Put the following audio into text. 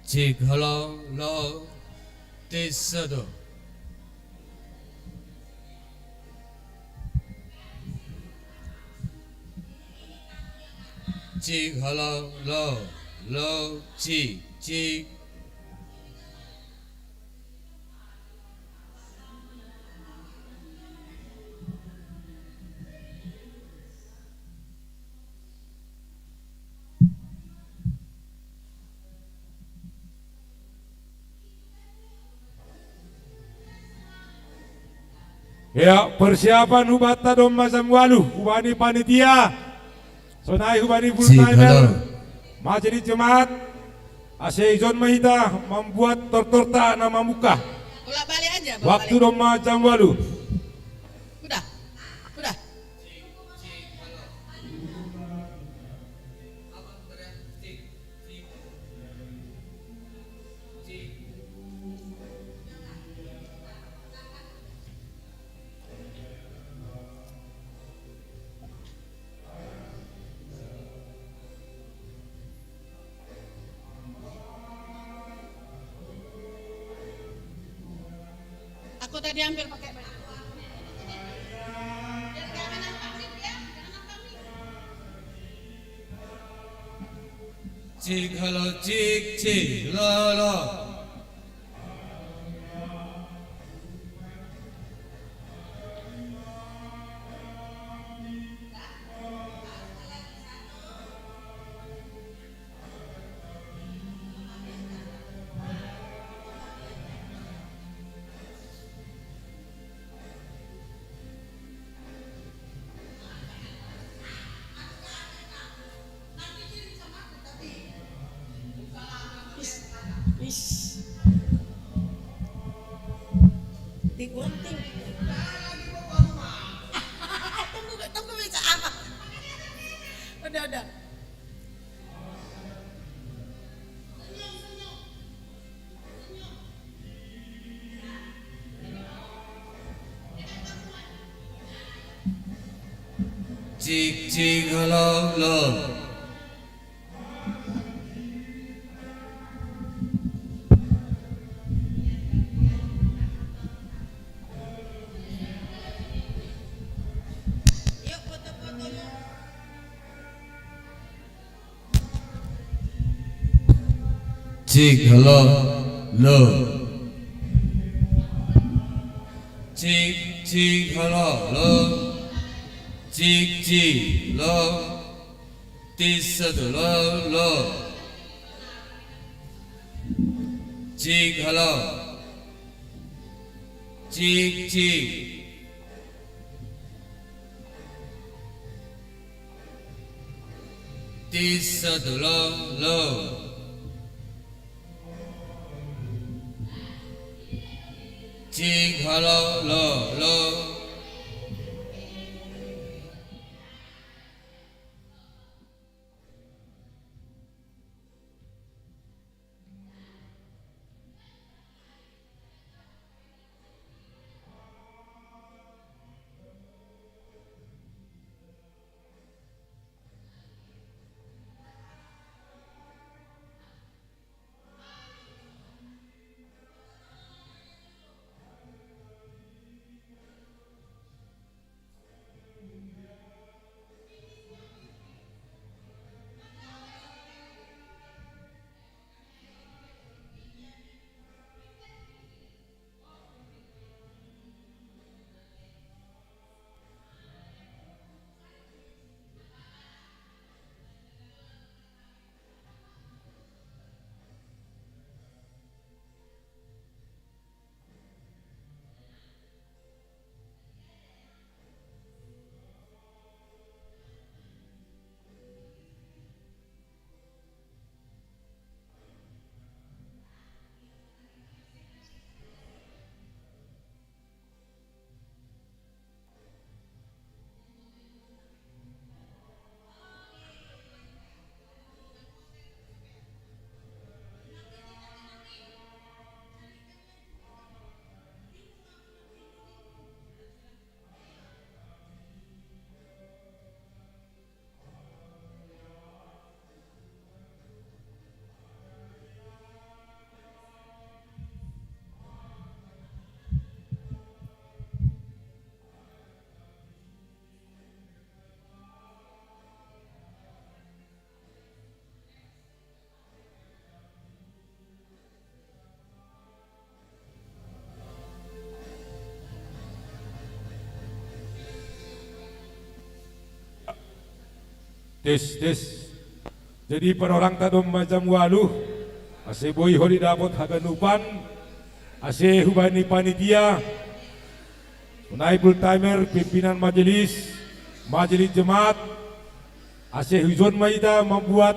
Cik halo lo tisado. Cik halo lo cik. Ya, persiapan hubata domba Zamwalu, hubani panitia, sonai hubani full Cik timer, halo. majelis jemaat, Asyizon Mahita membuat tortorta nama muka. Bolak balik aja, bolak Waktu balik. domba Zamwalu. Udah, udah. Aku tadi hampir pakai baju. Cik halo cik lo. Ish. Digunting. Tunggu bisa apa? Udah. Cik halo lo. Yuk foto-foto yuk. Cik halo lo. Cik halo lo. Cik lo. Tisado lo. Cik halo. Cik. Tisado lo. Cik halo lo. Tes. Jadi penorang tadom macam walu, ase boy holi dapat haganupan, ase hubani panitia, naibul timer pimpinan majelis jemaat, ase hujon maida membuat